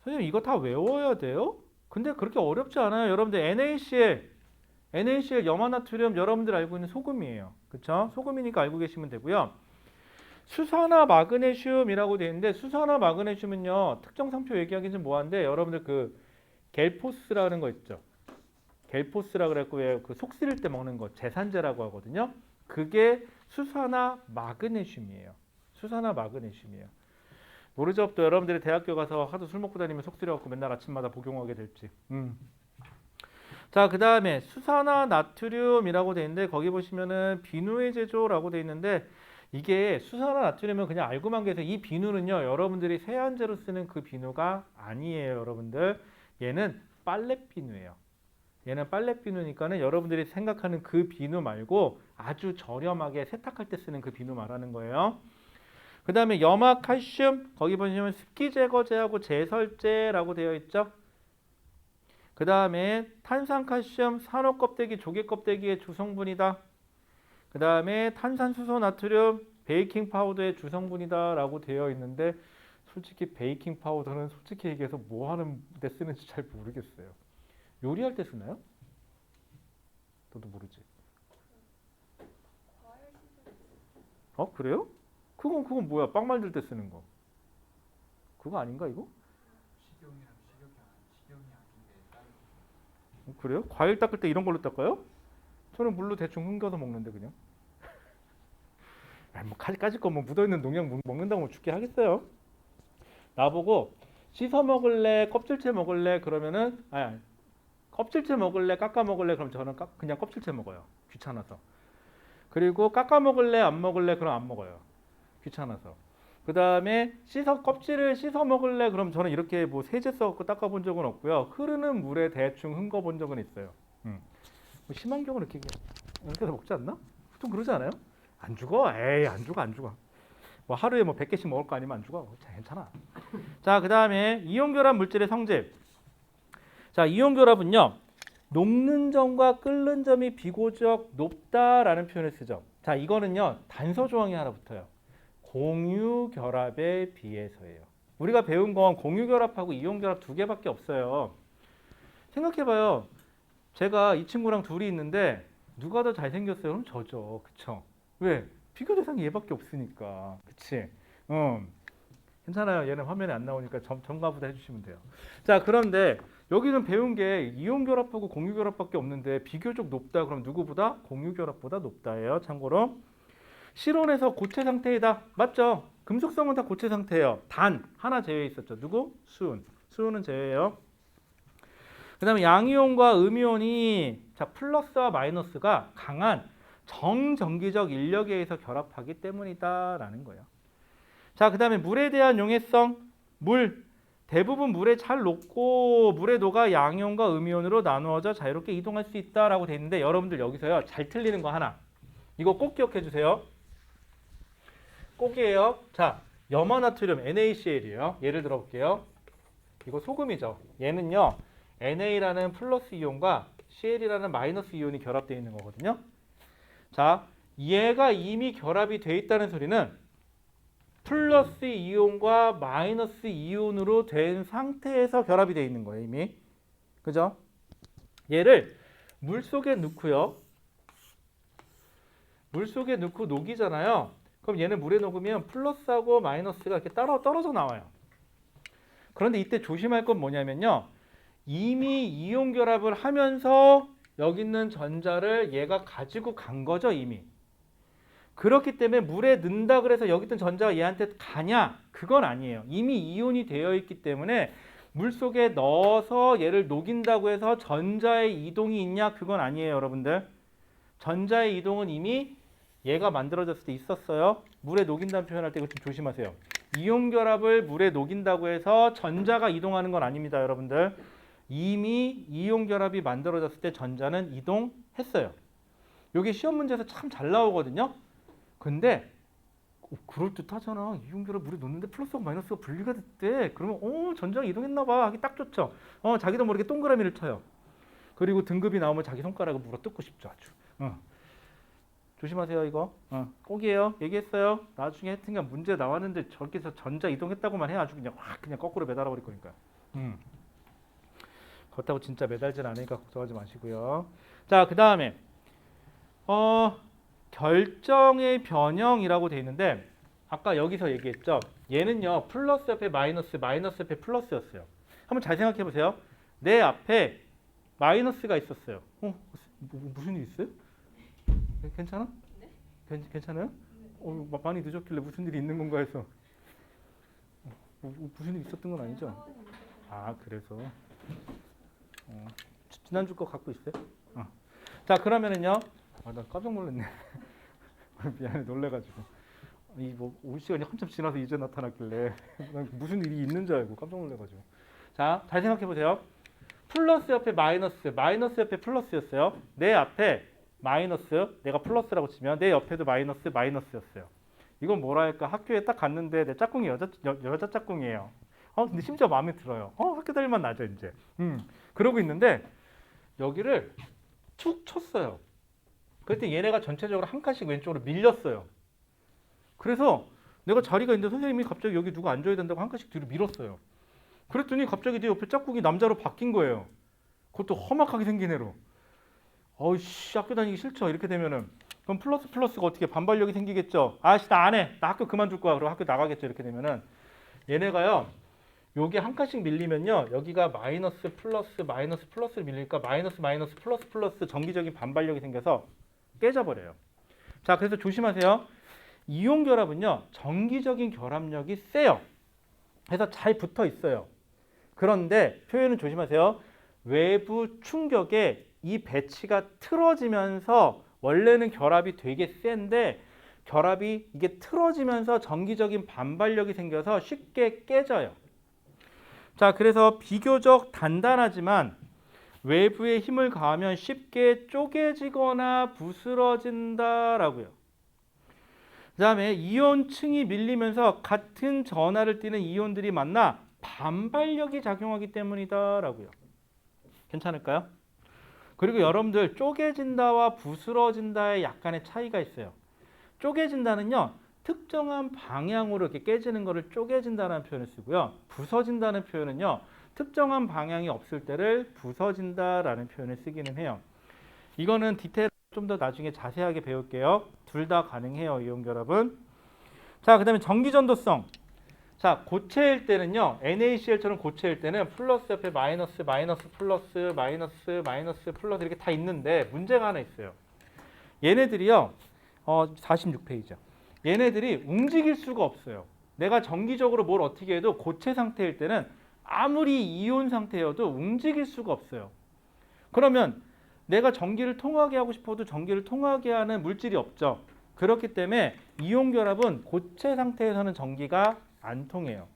선생님 이거 다 외워야 돼요? 근데 그렇게 어렵지 않아요. 여러분들 NaCl 염화나트륨 여러분들 알고 있는 소금이에요. 그쵸? 소금이니까 알고 계시면 되고요. 수산화 마그네슘이라고 되어 있는데 수산화 마그네슘은요. 특정 상표 얘기하기는 좀 뭐한데 여러분들 그 겔포스라는 거 있죠. 겔포스라 그랬고 왜 그 속 쓰릴 때 먹는 거 제산제라고 하거든요. 그게 수산화 마그네슘이에요. 수산화 마그네슘이에요. 모르죠? 또 여러분들이 대학교 가서 하도 술 먹고 다니면 속 쓰려갖고 맨날 아침마다 복용하게 될지. 자, 그 다음에 수산화 나트륨이라고 돼 있는데 거기 보시면은 비누의 제조라고 돼 있는데 이게 수산화 나트륨은 그냥 알고만 계세요. 이 비누는요, 여러분들이 세안제로 쓰는 그 비누가 아니에요, 여러분들. 얘는 빨래 비누예요. 얘는 빨래 비누니까는 여러분들이 생각하는 그 비누 말고 아주 저렴하게 세탁할 때 쓰는 그 비누 말하는 거예요. 그 다음에 염화 칼슘 거기 보시면 습기 제거제하고 제설제라고 되어 있죠. 그 다음에 탄산칼슘 산호 껍데기 조개 껍데기의 주성분이다. 그 다음에 탄산수소 나트륨 베이킹 파우더의 주성분이다 라고 되어 있는데 솔직히 베이킹 파우더는 솔직히 얘기해서 뭐 하는 데 쓰는지 잘 모르겠어요. 요리할 때 쓰나요? 너도 모르지. 그래요? 그건 뭐야? 빵 만들 때 쓰는 거. 그거 아닌가 이거? 식용이 아닌데 따로. 그래요? 과일 닦을 때 이런 걸로 닦아요? 저는 물로 대충 헹궈서 먹는데 그냥. 뭐 까짓 거 뭐 묻어있는 농약 먹는다고 뭐 죽게 하겠어요? 나보고 씻어 먹을래? 껍질째 먹을래? 그러면은 껍질째 먹을래? 깎아 먹을래? 그럼 저는 그냥 껍질째 먹어요. 귀찮아서. 그리고 깎아 먹을래? 안 먹을래? 그럼 안 먹어요. 귀찮아서. 그 다음에 껍질을 씻어 먹을래? 그럼 저는 이렇게 뭐 세제 써갖고 닦아본 적은 없고요. 흐르는 물에 대충 헹궈본 적은 있어요. 뭐 심한 경우는 이렇게 해서 먹지 않나? 보통 그러지 않아요? 안 죽어? 에이, 안 죽어, 안 죽어. 뭐 하루에 뭐 100개씩 먹을 거 아니면 안 죽어. 괜찮아. 자, 그 다음에 이온결합 물질의 성질. 자, 이온결합은요, 녹는 점과 끓는 점이 비교적 높다라는 표현을 쓰죠. 자, 이거는요, 단서 조항이 하나 붙어요. 공유결합에 비해서예요. 우리가 배운 건 공유결합하고 이온결합 두 개밖에 없어요. 생각해봐요. 제가 이 친구랑 둘이 있는데 누가 더 잘생겼어요? 그럼 저죠. 그쵸? 왜? 비교 대상이 얘밖에 없으니까. 그치? 괜찮아요. 얘는 화면에 안 나오니까 점가부다 해주시면 돼요. 자, 그런데 여기는 배운 게 이온결합하고 공유결합밖에 없는데 비교적 높다. 그럼 누구보다? 공유결합보다 높다예요. 참고로. 실온에서 고체 상태이다. 맞죠? 금속성은 다 고체 상태예요. 단 하나 제외 있었죠. 누구? 수은. 수은은 제외예요. 그 다음에 양이온과 음이온이 자 플러스와 마이너스가 강한 정전기적 인력에 의해서 결합하기 때문이다라는 거예요. 자, 그 다음에 물에 대한 용해성. 대부분 물에 잘 녹고 물에 녹아 양이온과 음이온으로 나누어져 자유롭게 이동할 수 있다라고 돼 있는데 여러분들 여기서요 잘 틀리는 거 하나. 이거 꼭 기억해 주세요. 꼭이에요. 자, 염화나트륨 NaCl이에요. 예를 들어 볼게요. 이거 소금이죠. 얘는요. Na라는 플러스 이온과 Cl이라는 마이너스 이온이 결합되어 있는 거거든요. 자, 얘가 이미 결합이 되어 있다는 소리는 플러스 이온과 마이너스 이온으로 된 상태에서 결합이 되어 있는 거예요. 이미. 그죠? 얘를 물속에 넣고요. 물속에 넣고 녹이잖아요. 그럼 얘는 물에 녹으면 플러스하고 마이너스가 이렇게 따로 떨어져 나와요. 그런데 이때 조심할 건 뭐냐면요. 이미 이온 결합을 하면서 여기 있는 전자를 얘가 가지고 간 거죠, 이미. 그렇기 때문에 물에 넣는다 그래서 여기 있던 전자가 얘한테 가냐? 그건 아니에요. 이미 이온이 되어 있기 때문에 물속에 넣어서 얘를 녹인다고 해서 전자의 이동이 있냐? 그건 아니에요, 여러분들. 전자의 이동은 이미 얘가 만들어졌을 때 있었어요. 물에 녹인다는 표현할 때 이거 좀 조심하세요. 이온 결합을 물에 녹인다고 해서 전자가 이동하는 건 아닙니다, 여러분들. 이미 이온 결합이 만들어졌을 때 전자는 이동했어요. 이게 시험 문제에서 참 잘 나오거든요. 근데 그럴듯하잖아. 이온 결합 물에 넣는데 플러스와 마이너스가 분리가 됐대. 그러면 전자가 이동했나 봐 하기 딱 좋죠. 자기도 모르게 동그라미를 쳐요. 그리고 등급이 나오면 자기 손가락을 물어 뜯고 싶죠, 아주. 조심하세요, 이거. 꼭이에요. 얘기했어요. 나중에 하여튼간 문제 나왔는데 저기서 전자 이동했다고만 해 아주 그냥 확 그냥 거꾸로 매달아 버릴 거니까. 그렇다고 진짜 매달진 않으니까 걱정하지 마시고요. 자, 그 다음에 결정의 변형이라고 돼 있는데 아까 여기서 얘기했죠. 얘는요 플러스 옆에 마이너스, 마이너스 옆에 플러스였어요. 한번 잘 생각해 보세요. 내 앞에 마이너스가 있었어요. 무슨 일 있어요? 괜찮아? 네? 괜찮아요? 많이 늦었길래 무슨 일이 있는 건가 해서. 무슨 일 있었던 건 아니죠? 아, 그래서. 지난주 거 갖고 있어요? 자, 그러면은요. 나 깜짝 놀랐네. 미안해, 놀래가지고. 올 시간이 한참 지나서 이제 나타났길래 난 무슨 일이 있는 줄 알고 깜짝 놀래가지고. 자, 잘 생각해 보세요. 플러스 옆에 마이너스, 마이너스 옆에 플러스였어요. 내 앞에 마이너스, 내가 플러스라고 치면 내 옆에도 마이너스, 마이너스였어요. 이건 뭐라 할까? 학교에 딱 갔는데 내 짝꿍이 여자 짝꿍이에요. 근데 심지어 마음에 들어요. 학교 다닐만 나죠, 이제. 그러고 있는데 여기를 툭 쳤어요. 그랬더니 얘네가 전체적으로 한 칸씩 왼쪽으로 밀렸어요. 그래서 내가 자리가 있는데 선생님이 갑자기 여기 누가 앉아야 된다고 한 칸씩 뒤로 밀었어요. 그랬더니 갑자기 내 옆에 짝꿍이 남자로 바뀐 거예요. 그것도 험악하게 생긴 애로. 어이씨, 학교 다니기 싫죠. 이렇게 되면은 그럼 플러스가 어떻게 반발력이 생기겠죠. 아씨, 나 안 해. 나 학교 그만둘 거야. 그리고 학교 나가겠죠. 이렇게 되면은 얘네가요. 요게 한 칸씩 밀리면요. 여기가 마이너스 플러스 마이너스 플러스를 밀리니까 마이너스 마이너스 플러스 플러스 정기적인 반발력이 생겨서 깨져버려요. 자, 그래서 조심하세요. 이온 결합은요. 정기적인 결합력이 세요. 그래서 잘 붙어 있어요. 그런데 표현은 조심하세요. 외부 충격에 이 배치가 틀어지면서 원래는 결합이 되게 센데 결합이 이게 틀어지면서 전기적인 반발력이 생겨서 쉽게 깨져요. 자, 그래서 비교적 단단하지만 외부에 힘을 가하면 쉽게 쪼개지거나 부스러진다라고요. 그 다음에 이온층이 밀리면서 같은 전하를 띠는 이온들이 만나 반발력이 작용하기 때문이다라고요. 괜찮을까요? 그리고 여러분들 쪼개진다와 부스러진다의 약간의 차이가 있어요. 쪼개진다는요, 특정한 방향으로 이렇게 깨지는 것을 쪼개진다는 표현을 쓰고요. 부서진다는 표현은요, 특정한 방향이 없을 때를 부서진다라는 표현을 쓰기는 해요. 이거는 디테일 좀 더 나중에 자세하게 배울게요. 둘 다 가능해요, 이온결합은. 자, 그 다음에 전기전도성. 자, 고체일 때는요, NaCl처럼 고체일 때는 플러스 옆에 마이너스, 마이너스, 플러스, 마이너스, 마이너스, 플러스 이렇게 다 있는데 문제가 하나 있어요. 얘네들이요, 46페이지죠. 얘네들이 움직일 수가 없어요. 내가 정기적으로 뭘 어떻게 해도 고체 상태일 때는 아무리 이온 상태여도 움직일 수가 없어요. 그러면 내가 전기를 통하게 하고 싶어도 전기를 통하게 하는 물질이 없죠. 그렇기 때문에 이온 결합은 고체 상태에서는 전기가 안 통해요.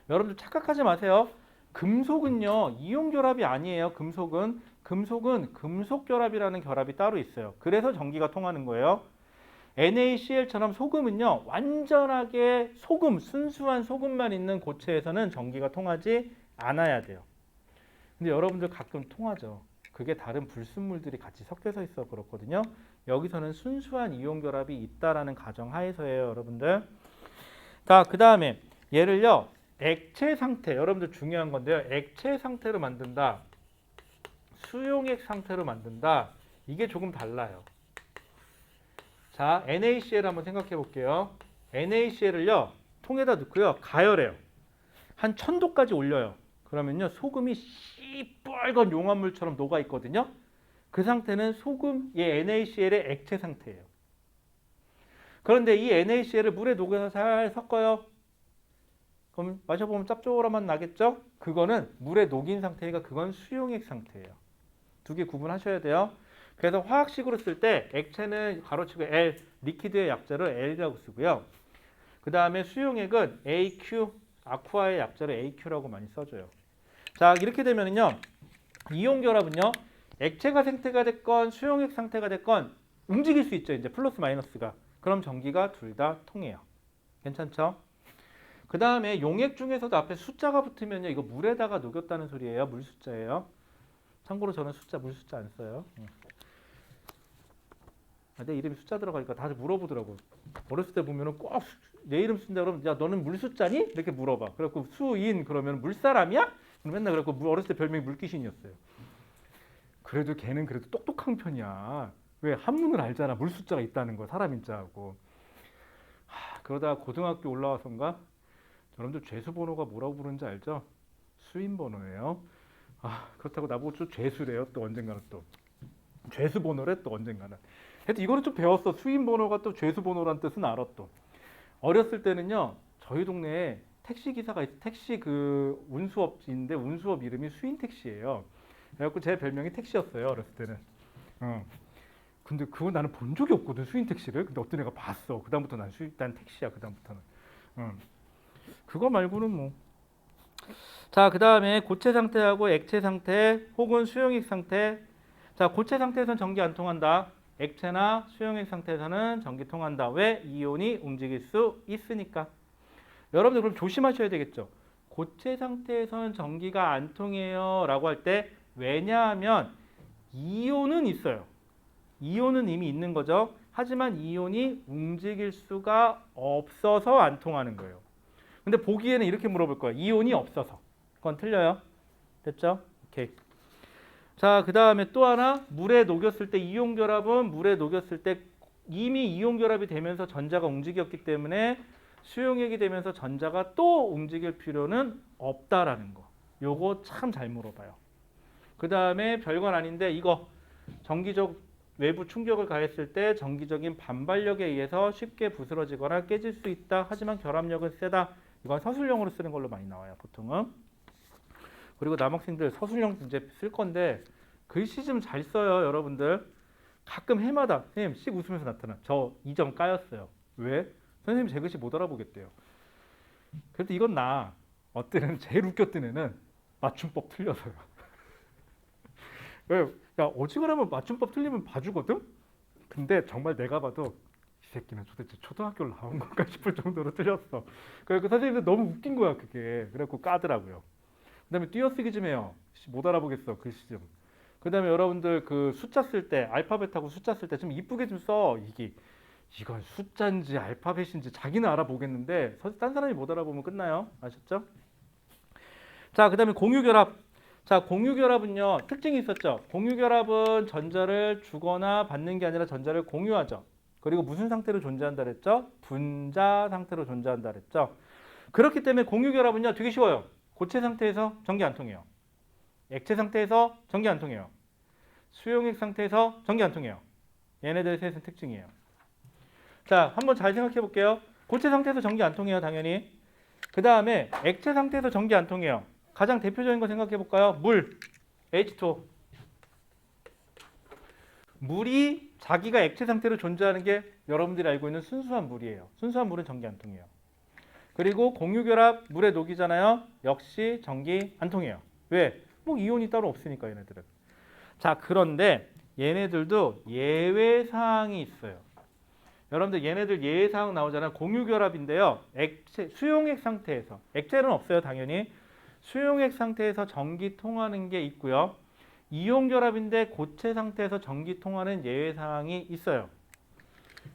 여러분들 착각하지 마세요. 금속은요, 이온 결합이 아니에요. 금속은 금속 결합이라는 결합이 따로 있어요. 그래서 전기가 통하는 거예요. NaCl처럼 소금은요, 완전하게 소금, 순수한 소금만 있는 고체에서는 전기가 통하지 않아야 돼요. 근데 여러분들 가끔 통하죠. 그게 다른 불순물들이 같이 섞여서 있어 그렇거든요. 여기서는 순수한 이온 결합이 있다라는 가정하에서예요, 여러분들. 자, 그 다음에 얘를요, 액체 상태, 여러분들 중요한 건데요. 액체 상태로 만든다, 수용액 상태로 만든다. 이게 조금 달라요. 자, NaCl 한번 생각해 볼게요. NaCl을요, 통에다 넣고요, 가열해요. 한 1000도까지 올려요. 그러면요, 소금이 시뻘건 용암물처럼 녹아 있거든요. 그 상태는 소금, 이 NaCl의 액체 상태예요. 그런데 이 NaCl을 물에 녹여서 잘 섞어요. 그럼 마셔보면 짭조름한 맛 나겠죠? 그거는 물에 녹인 상태니까 그건 수용액 상태예요. 두 개 구분하셔야 돼요. 그래서 화학식으로 쓸 때 액체는 가로치고 L, 리퀴드의 약자를 L이라고 쓰고요. 그 다음에 수용액은 AQ, 아쿠아의 약자를 AQ라고 많이 써줘요. 자, 이렇게 되면요, 이온 결합은요, 액체가 상태가 됐건 수용액 상태가 됐건 움직일 수 있죠. 이제 플러스 마이너스가. 그럼 전기가 둘 다 통해요. 괜찮죠? 그 다음에 용액 중에서도 앞에 숫자가 붙으면요, 이거 물에다가 녹였다는 소리예요. 물 숫자예요. 참고로 저는 물 숫자 안 써요. 내 이름이 숫자 들어가니까 다들 물어보더라고. 어렸을 때 보면은 꼭 내 이름 쓴다 그러면, 야, 너는 물 숫자니? 이렇게 물어봐. 그래갖고 수인 그러면 물사람이야? 맨날 그래갖고 어렸을 때 별명이 물귀신이었어요. 그래도 걔는 그래도 똑똑한 편이야. 왜? 한문을 알잖아. 물 숫자가 있다는 거, 사람 인자하고. 그러다가 고등학교 올라와서인가, 여러분들 죄수번호가 뭐라고 부르는지 알죠? 수인번호예요. 그렇다고 나보고 또 죄수래요. 또 언젠가는 또 죄수번호래 또 언젠가는. 하여튼 이거는 좀 배웠어. 수인번호가 또 죄수번호란 뜻은 알아 또. 어렸을 때는요, 저희 동네에 택시 기사가 있어. 택시 그 운수업인데 운수업 이름이 수인택시예요. 그래갖고 제 별명이 택시였어요, 어렸을 때는. 근데 그거 나는 본 적이 없거든, 수인택시를. 근데 어떤 애가 봤어. 그다음부터 난 택시야, 그다음부터는. 그거 말고는 뭐. 자, 그 다음에 고체 상태하고 액체 상태 혹은 수용액 상태. 자, 고체 상태에서는 전기 안 통한다. 액체나 수용액 상태에서는 전기 통한다. 왜? 이온이 움직일 수 있으니까. 여러분들 그럼 조심하셔야 되겠죠. 고체 상태에서는 전기가 안 통해요 라고 할 때, 왜냐하면 이온은 있어요. 이온은 이미 있는 거죠. 하지만 이온이 움직일 수가 없어서 안 통하는 거예요. 근데 보기에는 이렇게 물어볼 거예요. 이온이 없어서. 그건 틀려요. 됐죠? 오케이. 자, 그 다음에 또 하나, 물에 녹였을 때, 이온 결합은 물에 녹였을 때 이미 이온 결합이 되면서 전자가 움직였기 때문에 수용액이 되면서 전자가 또 움직일 필요는 없다라는 거. 요거 참 잘 물어봐요. 그 다음에 별건 아닌데, 이거 전기적 외부 충격을 가했을 때 전기적인 반발력에 의해서 쉽게 부스러지거나 깨질 수 있다. 하지만 결합력은 세다. 이건 서술형으로 쓰는 걸로 많이 나와요, 보통은. 그리고 남학생들 서술형 이제 쓸 건데 글씨 좀 잘 써요, 여러분들. 가끔 해마다 선생님 씩 웃으면서 나타나. 저 2점 까였어요. 왜? 선생님 제 글씨 못 알아보겠대요. 그래도 이건 나. 어때는 제일 웃겼던 애는 맞춤법 틀려서요. 왜? 야, 어지간하면 맞춤법 틀리면 봐주거든? 근데 정말 내가 봐도 이 새끼는 도대체 초등학교를 나온 건가 싶을 정도로 틀렸어. 그래서 선생님들 너무 웃긴 거야, 그게. 그래갖고 까더라고요. 그 다음에 띄어쓰기 좀 해요. 못 알아보겠어, 글씨 좀. 그 다음에 여러분들 그 숫자 쓸 때, 알파벳하고 숫자 쓸 때 좀 이쁘게 좀 써. 이건 숫자인지 알파벳인지 자기는 알아보겠는데, 딴 사람이 못 알아보면 끝나요. 아셨죠? 자, 그 다음에 공유결합. 자, 공유결합은요, 특징이 있었죠. 공유결합은 전자를 주거나 받는 게 아니라 전자를 공유하죠. 그리고 무슨 상태로 존재한다 그랬죠? 분자 상태로 존재한다 그랬죠. 그렇기 때문에 공유결합은요, 되게 쉬워요. 고체 상태에서 전기 안 통해요. 액체 상태에서 전기 안 통해요. 수용액 상태에서 전기 안 통해요. 얘네들 셋은 특징이에요. 자, 한번 잘 생각해 볼게요. 고체 상태에서 전기 안 통해요, 당연히. 그 다음에 액체 상태에서 전기 안 통해요. 가장 대표적인 거 생각해 볼까요? 물, H2O. 물이 자기가 액체 상태로 존재하는 게 여러분들이 알고 있는 순수한 물이에요. 순수한 물은 전기 안 통해요. 그리고 공유결합 물에 녹이잖아요. 역시 전기 안 통해요. 왜? 뭐 이온이 따로 없으니까 얘네들은. 자, 그런데 얘네들도 예외 사항이 있어요. 여러분들 얘네들 예외 사항 나오잖아요. 공유결합인데요. 액체, 수용액 상태에서 액체는 없어요, 당연히. 수용액 상태에서 전기 통하는 게 있고요. 이온결합인데 고체 상태에서 전기 통하는 예외 사항이 있어요.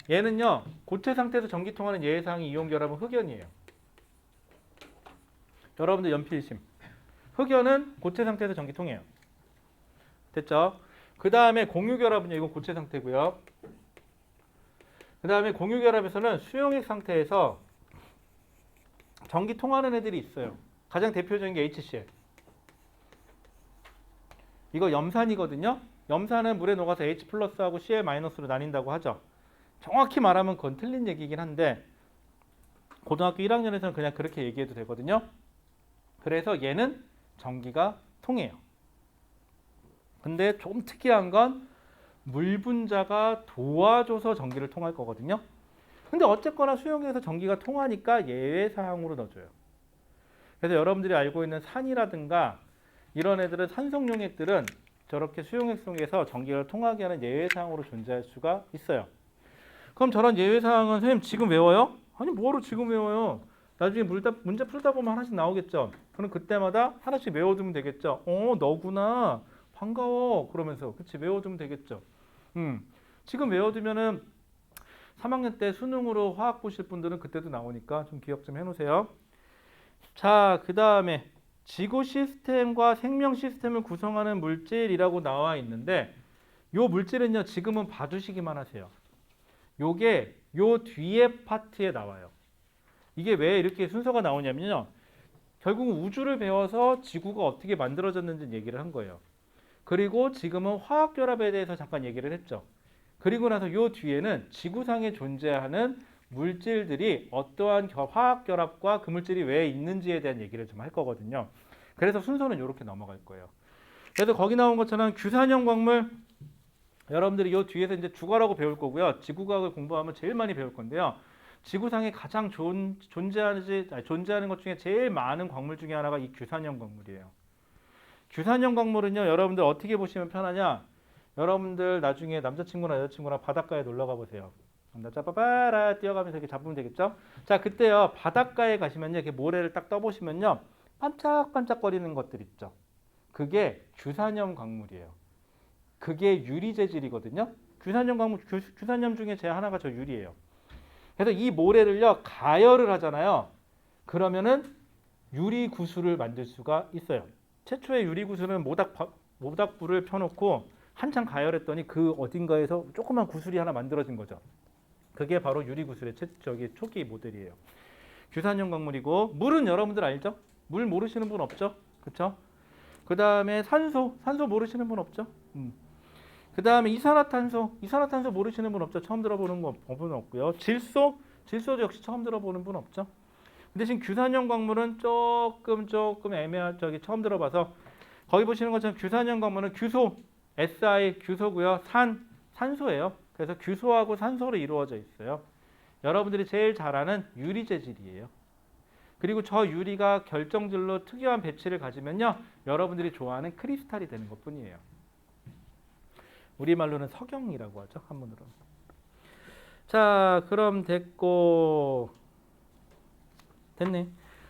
얘는요, 고체 상태에서 전기 통하는 예외 사항이 이온결합은 흑연이에요. 여러분들 연필심. 흑연은 고체 상태에서 전기 통해요. 됐죠? 그 다음에 공유결합은요, 이건 고체 상태고요. 그 다음에 공유결합에서는 수용액 상태에서 전기 통하는 애들이 있어요. 가장 대표적인 게 HCl. 이거 염산이거든요. 염산은 물에 녹아서 H 플러스하고 Cl 마이너스로 나뉜다고 하죠. 정확히 말하면 그건 틀린 얘기긴 한데 고등학교 1학년에서는 그냥 그렇게 얘기해도 되거든요. 그래서 얘는 전기가 통해요. 근데 좀 특이한 건 물 분자가 도와줘서 전기를 통할 거거든요. 근데 어쨌거나 수용액에서 전기가 통하니까 예외 사항으로 넣어줘요. 그래서 여러분들이 알고 있는 산이라든가 이런 애들은 산성용액들은 저렇게 수용액 속에서 전기를 통하게 하는 예외 사항으로 존재할 수가 있어요. 그럼 저런 예외 사항은 선생님 지금 외워요? 아니 뭐로 지금 외워요? 나중에 문제 풀다 보면 하나씩 나오겠죠. 그럼 그때마다 하나씩 외워두면 되겠죠. 너구나. 반가워. 그러면서 그치 외워두면 되겠죠. 지금 외워두면은 3학년 때 수능으로 화학 보실 분들은 그때도 나오니까 좀 기억 좀 해놓으세요. 자, 그 다음에 지구 시스템과 생명 시스템을 구성하는 물질이라고 나와 있는데 요 물질은요 지금은 봐주시기만 하세요. 요게 요 뒤에 파트에 나와요. 이게 왜 이렇게 순서가 나오냐면요. 결국 우주를 배워서 지구가 어떻게 만들어졌는지 얘기를 한 거예요. 그리고 지금은 화학결합에 대해서 잠깐 얘기를 했죠. 그리고 나서 요 뒤에는 지구상에 존재하는 물질들이 어떠한 화학결합과 그 물질이 왜 있는지에 대한 얘기를 좀 할 거거든요. 그래서 순서는 이렇게 넘어갈 거예요. 그래서 거기 나온 것처럼 규산형 광물 여러분들이 요 뒤에서 이제 주과라고 배울 거고요. 지구과학을 공부하면 제일 많이 배울 건데요. 지구상에 가장 존재하는 것 중에 제일 많은 광물 중에 하나가 이 규산형 광물이에요. 규산형 광물은요, 여러분들 어떻게 보시면 편하냐? 여러분들 나중에 남자친구나 여자친구랑 바닷가에 놀러 가보세요. 짜빠빠라 뛰어가면서 이렇게 잡으면 되겠죠? 자, 그때요, 바닷가에 가시면요, 이렇게 모래를 딱 떠보시면요, 반짝반짝거리는 것들 있죠? 그게 규산형 광물이에요. 그게 유리 재질이거든요? 규산형 광물, 규산염 중에 제 하나가 저 유리예요. 그래서 이 모래를요, 가열을 하잖아요. 그러면은 유리 구슬을 만들 수가 있어요. 최초의 유리 구슬은 모닥불을 펴놓고 한참 가열했더니 그 어딘가에서 조그만 구슬이 하나 만들어진 거죠. 그게 바로 유리 구슬의 초기 모델이에요. 규산형 광물이고 물은 여러분들 알죠? 물 모르시는 분 없죠? 그렇죠? 그 다음에 산소 모르시는 분 없죠? 그 다음에 이산화탄소 모르시는 분 없죠? 처음 들어보는 분 없고요. 질소도 역시 처음 들어보는 분 없죠? 대신 규산형 광물은 조금 애매한 저기 처음 들어봐서 거기 보시는 것처럼 규산형 광물은 규소, Si 규소고요. 산소예요. 그래서 규소하고 산소로 이루어져 있어요. 여러분들이 제일 잘 아는 유리 재질이에요. 그리고 저 유리가 결정질로 특이한 배치를 가지면요. 여러분들이 좋아하는 크리스탈이 되는 것뿐이에요. 우리말로는 석영이라고 하죠. 한문으로. 자, 그럼 됐고 됐네.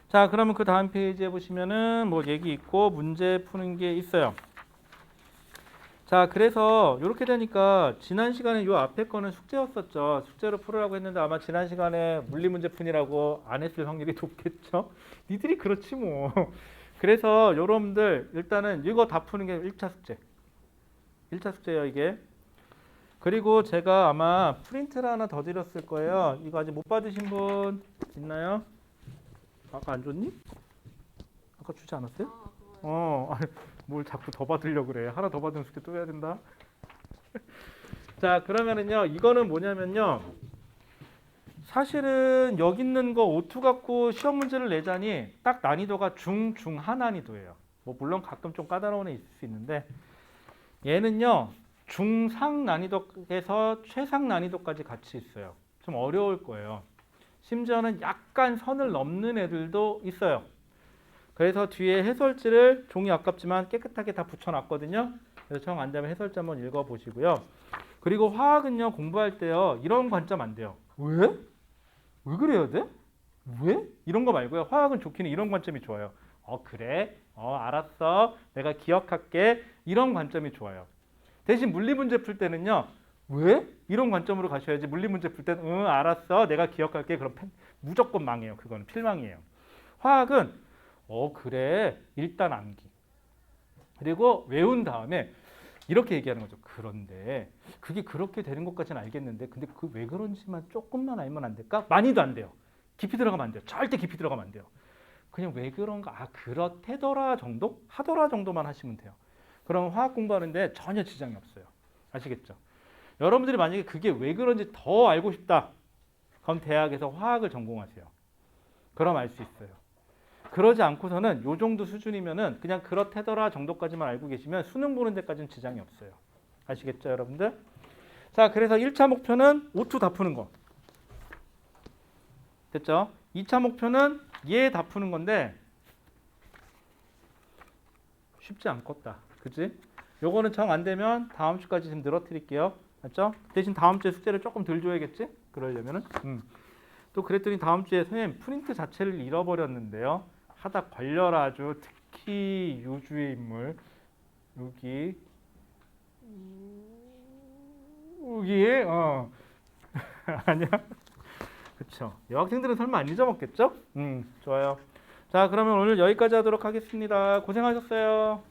자, 그러면 그 다음 페이지에 보시면은 뭐 얘기 있고 문제 푸는 게 있어요. 자, 그래서 이렇게 되니까 지난 시간에 요 앞에 거는 숙제였었죠. 숙제로 풀으라고 했는데 아마 지난 시간에 물리 문제 푸니라고 안 했을 확률이 높겠죠. 니들이 그렇지 뭐. 그래서 여러분들 일단은 이거 다 푸는 게 1차 숙제. 1차 숙제예요, 이게. 그리고 제가 아마 프린트를 하나 더 드렸을 거예요. 이거 아직 못 받으신 분 있나요? 아까 안 줬니? 아까 주지 않았어요? 뭘 자꾸 더 받으려고 그래. 하나 더 받으면 숙제 또 해야 된다. 자, 그러면은요. 이거는 뭐냐면요. 사실은 여기 있는 거 O2 갖고 시험 문제를 내자니 딱 난이도가 중하 난이도예요. 뭐 물론 가끔 좀 까다로운 애 있을 수 있는데 얘는요. 중상 난이도에서 최상 난이도까지 같이 있어요. 좀 어려울 거예요. 심지어는 약간 선을 넘는 애들도 있어요. 그래서 뒤에 해설지를 종이 아깝지만 깨끗하게 다 붙여놨거든요. 그래서 정 안 되면 해설지 한번 읽어보시고요. 그리고 화학은요 공부할 때요 이런 관점 안 돼요. 왜? 왜 그래야 돼? 왜? 이런 거 말고요. 화학은 좋기는 이런 관점이 좋아요. 그래? 알았어. 내가 기억할게. 이런 관점이 좋아요. 대신 물리 문제 풀 때는요. 왜? 이런 관점으로 가셔야지. 물리 문제 풀 때는 응 알았어. 내가 기억할게. 그럼 무조건 망해요. 그거는 필망이에요. 화학은 그래. 일단 암기. 그리고 외운 다음에 이렇게 얘기하는 거죠. 그런데 그게 그렇게 되는 것까지는 알겠는데 근데 그 왜 그런지만 조금만 알면 안 될까? 많이도 안 돼요. 깊이 들어가면 안 돼요. 절대 깊이 들어가면 안 돼요. 그냥 왜 그런가? 그렇대더라 정도? 하더라 정도만 하시면 돼요. 그럼 화학 공부하는데 전혀 지장이 없어요. 아시겠죠? 여러분들이 만약에 그게 왜 그런지 더 알고 싶다. 그럼 대학에서 화학을 전공하세요. 그럼 알 수 있어요. 그러지 않고서는 요 정도 수준이면은 그냥 그렇대더라 정도까지만 알고 계시면 수능 보는 데까지는 지장이 없어요. 아시겠죠, 여러분들? 자, 그래서 1차 목표는 O2 다 푸는 거. 됐죠? 2차 목표는 얘 다 푸는 건데 쉽지 않겠다. 그치? 요거는 정 안 되면 다음 주까지 좀 늘어뜨릴게요. 맞죠? 대신 다음 주에 숙제를 조금 덜 줘야겠지? 그러려면은. 또 그랬더니 다음 주에 선생님 프린트 자체를 잃어버렸는데요. 하다 걸려라 아주. 특히 유주의 인물. 여기 아니야? 그쵸. 여학생들은 설마 안 잊어먹겠죠? 좋아요. 자, 그러면 오늘 여기까지 하도록 하겠습니다. 고생하셨어요.